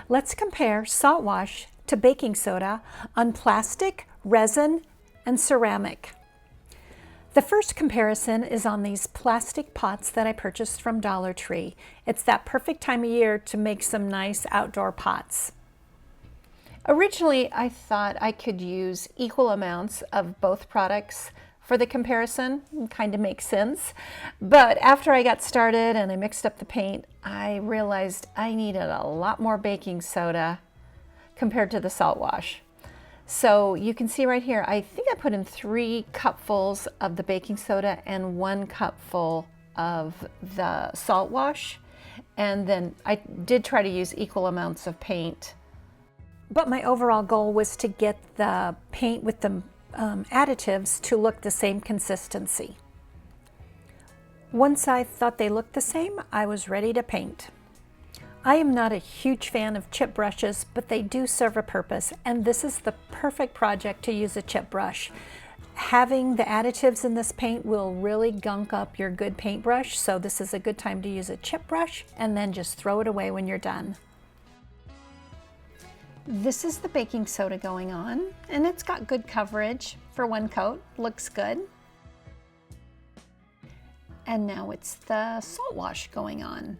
Let's compare Saltwash to baking soda on plastic, resin, and ceramic. The first comparison is on these plastic pots that I purchased from Dollar Tree. It's that perfect time of year to make some nice outdoor pots. Originally, I thought I could use equal amounts of both products for the comparison. Kind of makes sense. But after I got started and I mixed up the paint, I realized I needed a lot more baking soda compared to the Saltwash. So you can see right here, I think I put in 3 cupfuls of the baking soda and 1 cupful of the Saltwash. And then I did try to use equal amounts of paint. But my overall goal was to get the paint with the additives to look the same consistency. Once I thought they looked the same, I was ready to paint. I am not a huge fan of chip brushes, but they do serve a purpose, and this is the perfect project to use a chip brush. Having the additives in this paint will really gunk up your good paintbrush, so this is a good time to use a chip brush and then just throw it away when you're done. This is the baking soda going on, and it's got good coverage for 1 coat. Looks good. And now it's the Saltwash going on.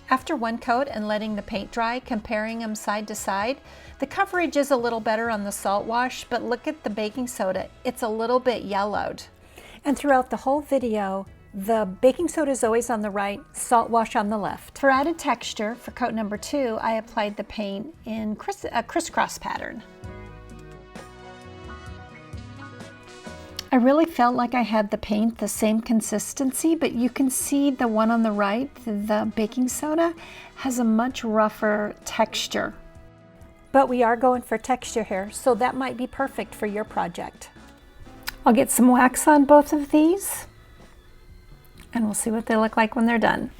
After 1 coat and letting the paint dry, comparing them side to side, the coverage is a little better on the Saltwash, but look at the baking soda. It's a little bit yellowed. And throughout the whole video, the baking soda is always on the right, Saltwash on the left. For added texture, for coat number 2, I applied the paint in a crisscross pattern. I really felt like I had the paint the same consistency, but you can see the one on the right, the baking soda, has a much rougher texture. But we are going for texture here, so that might be perfect for your project. I'll get some wax on both of these, and we'll see what they look like when they're done.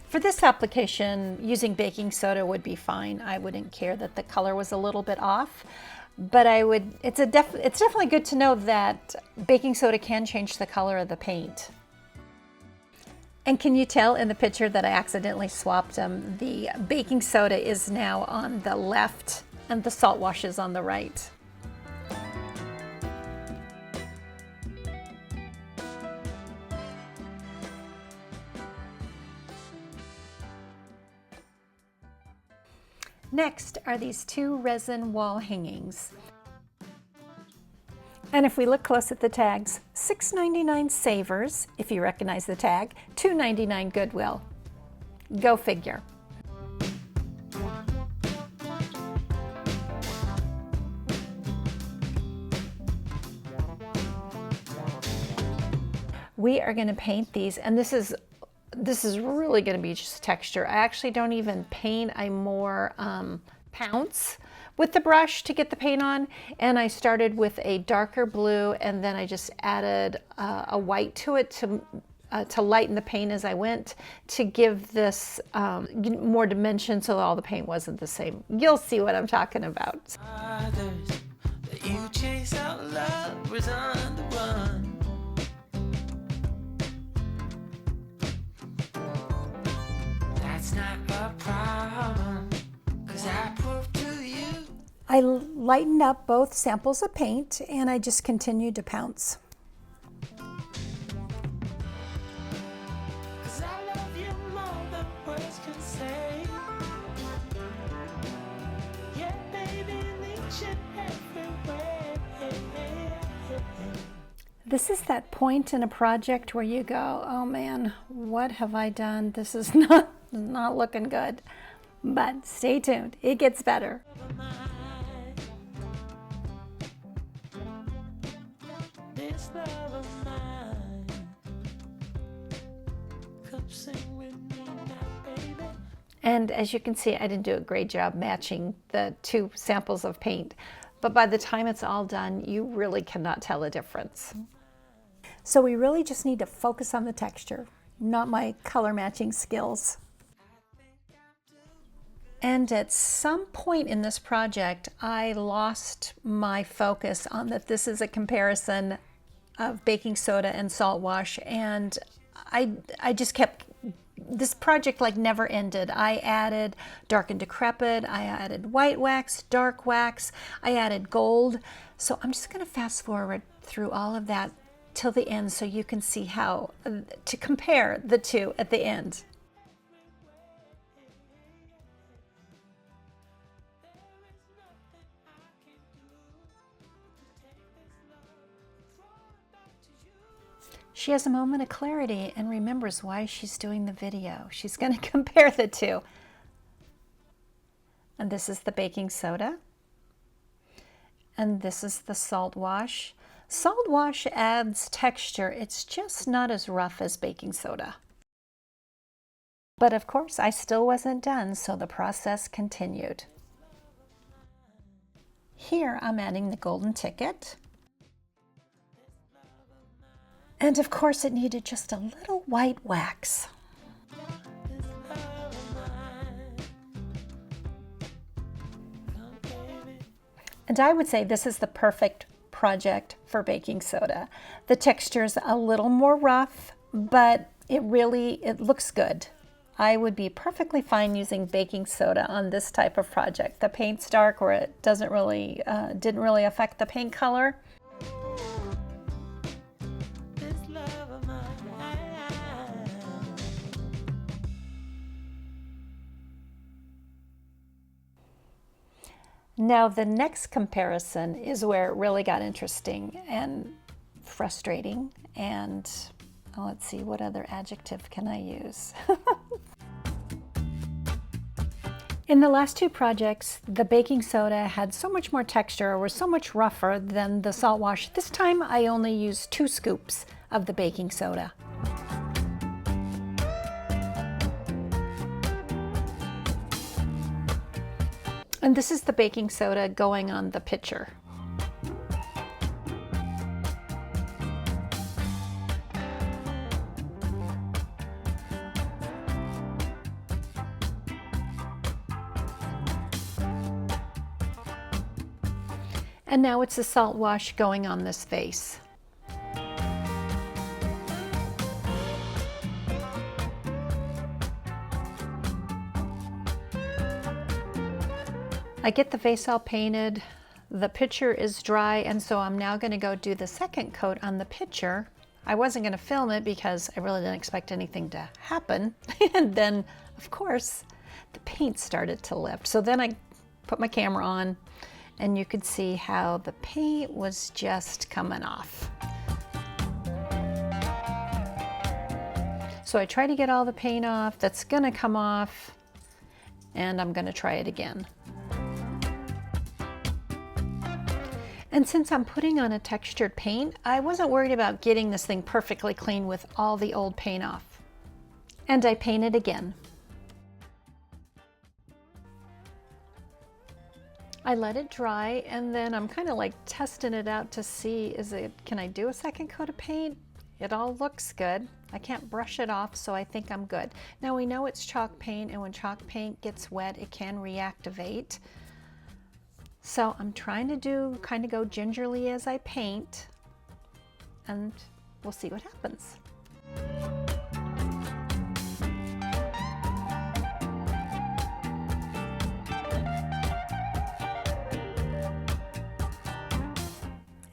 For this application, using baking soda would be fine. I wouldn't care that the color was a little bit off, but it's definitely good to know that baking soda can change the color of the paint. And can you tell in the picture that I accidentally swapped them? The baking soda is now on the left and the Saltwash is on the right. Next are these 2 resin wall hangings. And if we look close at the tags, $6.99 Savers, if you recognize the tag, $2.99 Goodwill. Go figure. We are going to paint these, and this is really going to be just texture. I actually don't even paint. I more pounce with the brush to get the paint on, and I started with a darker blue, and then I just added a white to it to lighten the paint as I went, to give this more dimension so all the paint wasn't the same. You'll see what I'm talking about. You chase out love was on the run. Not a problem, 'cause I proved to you. I lightened up both samples of paint and I just continued to pounce. 'Cause I love you more than words can say. Yeah, baby, reach it everywhere. This is that point in a project where you go, oh man, what have I done? This is not looking good. But stay tuned, it gets better. This love of mine, come sing with me now, baby. And as you can see, I didn't do a great job matching the 2 samples of paint, but by the time it's all done, you really cannot tell a difference. So we really just need to focus on the texture, not my color matching skills. And at some point in this project, I lost my focus on that this is a comparison of baking soda and salt wash, and I just kept, this project like never ended. I added dark and decrepit, I added white wax, dark wax, I added gold. So I'm just going to fast forward through all of that till the end so you can see how to compare the two at the end. She has a moment of clarity and remembers why she's doing the video. She's going to compare the two. And this is the baking soda. And this is the salt wash. Salt wash adds texture. It's just not as rough as baking soda. But of course, I still wasn't done, so the process continued. Here I'm adding the golden ticket. And of course it needed just a little white wax. And I would say this is the perfect project for baking soda. The texture's a little more rough, but it looks good. I would be perfectly fine using baking soda on this type of project. The paint's dark where it didn't really affect the paint color. Now the next comparison is where it really got interesting and frustrating, and let's see, what other adjective can I use? In the last two projects, the baking soda had so much more texture or was so much rougher than the salt wash. This time I only used 2 scoops of the baking soda. And this is the baking soda going on the pitcher. And now it's the salt wash going on this vase. I get the vase all painted, the pitcher is dry, and so I'm now going to go do the second coat on the pitcher. I wasn't going to film it because I really didn't expect anything to happen. And then, of course, the paint started to lift. So then I put my camera on, and you could see how the paint was just coming off. So I try to get all the paint off that's going to come off, and I'm going to try it again. And since I'm putting on a textured paint, I wasn't worried about getting this thing perfectly clean with all the old paint off. And I painted again. I let it dry, and then I'm kind of like testing it out to see, can I do a second coat of paint? It all looks good. I can't brush it off, so I think I'm good. Now we know it's chalk paint, and when chalk paint gets wet, it can reactivate. So I'm trying to kind of go gingerly as I paint, and we'll see what happens.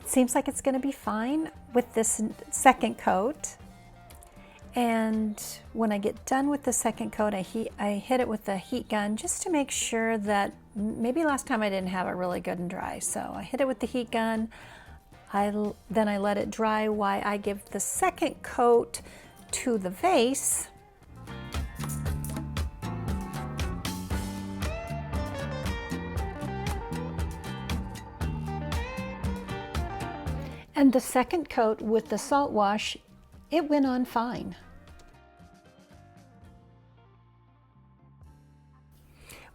It seems like it's going to be fine with this second coat. And when I get done with the second coat, I hit it with the heat gun just to make sure that maybe last time I didn't have it really good and dry. So I hit it with the heat gun. Then I let it dry while I give the second coat to the vase. And the second coat with the salt wash, it went on fine.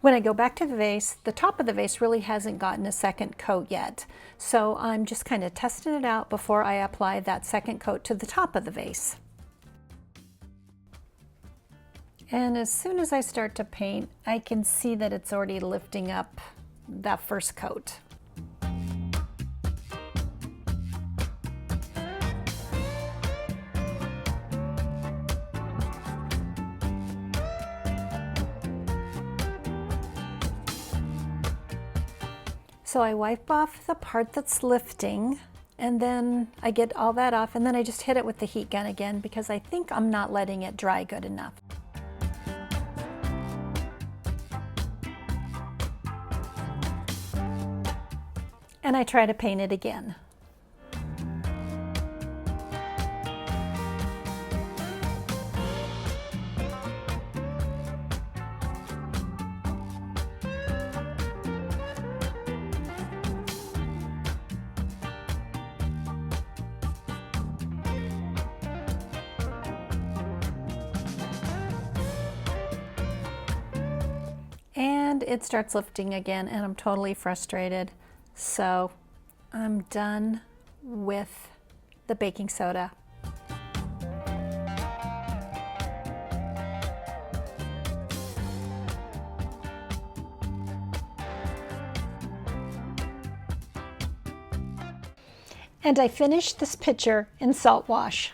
When I go back to the vase, the top of the vase really hasn't gotten a second coat yet. So I'm just kind of testing it out before I apply that second coat to the top of the vase. And as soon as I start to paint, I can see that it's already lifting up that first coat. So I wipe off the part that's lifting, and then I get all that off, and then I just hit it with the heat gun again because I think I'm not letting it dry good enough. And I try to paint it again. And it starts lifting again, and I'm totally frustrated. So I'm done with the baking soda. And I finished this picture in Saltwash.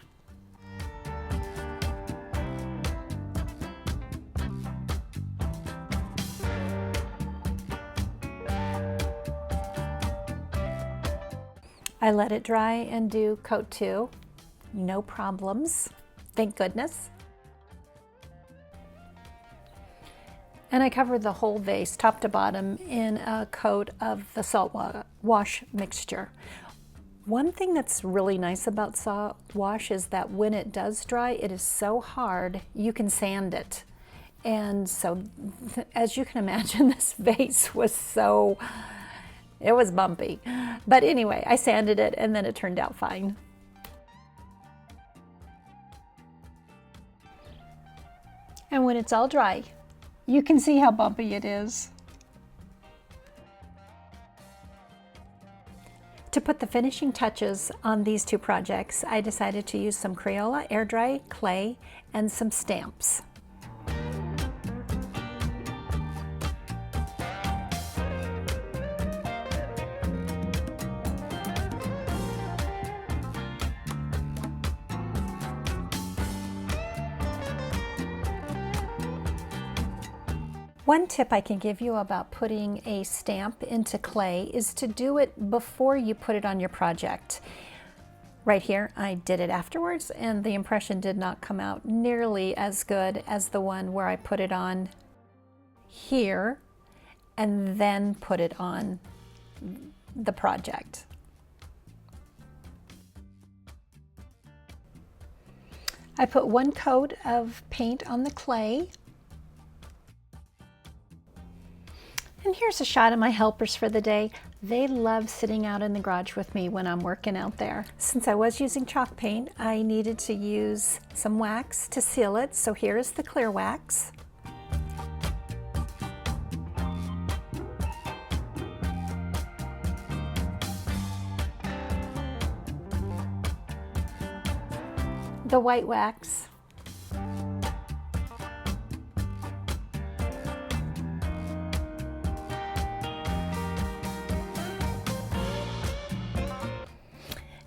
I let it dry and do coat 2. No problems, thank goodness. And I covered the whole vase, top to bottom, in a coat of the Saltwash mixture. One thing that's really nice about Saltwash is that when it does dry, it is so hard, you can sand it. And so, as you can imagine, this vase was it was bumpy. But anyway, I sanded it and then it turned out fine. And when it's all dry, you can see how bumpy it is. To put the finishing touches on these two projects, I decided to use some Crayola air dry clay and some stamps. One tip I can give you about putting a stamp into clay is to do it before you put it on your project. Right here, I did it afterwards, and the impression did not come out nearly as good as the one where I put it on here and then put it on the project. I put one coat of paint on the clay. And here's a shot of my helpers for the day. They love sitting out in the garage with me when I'm working out there. Since I was using chalk paint, I needed to use some wax to seal it. So here is the clear wax. The white wax.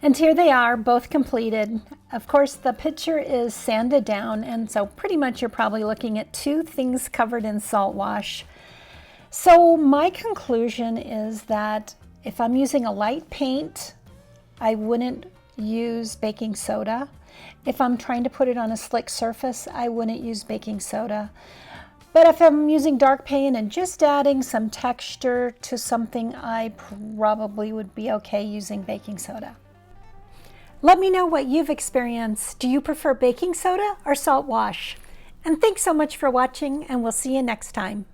And here they are, both completed. Of course, the picture is sanded down, and so pretty much you're probably looking at two things covered in Saltwash. So my conclusion is that if I'm using a light paint, I wouldn't use baking soda. If I'm trying to put it on a slick surface, I wouldn't use baking soda. But if I'm using dark paint and just adding some texture to something, I probably would be okay using baking soda. Let me know what you've experienced. Do you prefer baking soda or Saltwash? And thanks so much for watching, and we'll see you next time.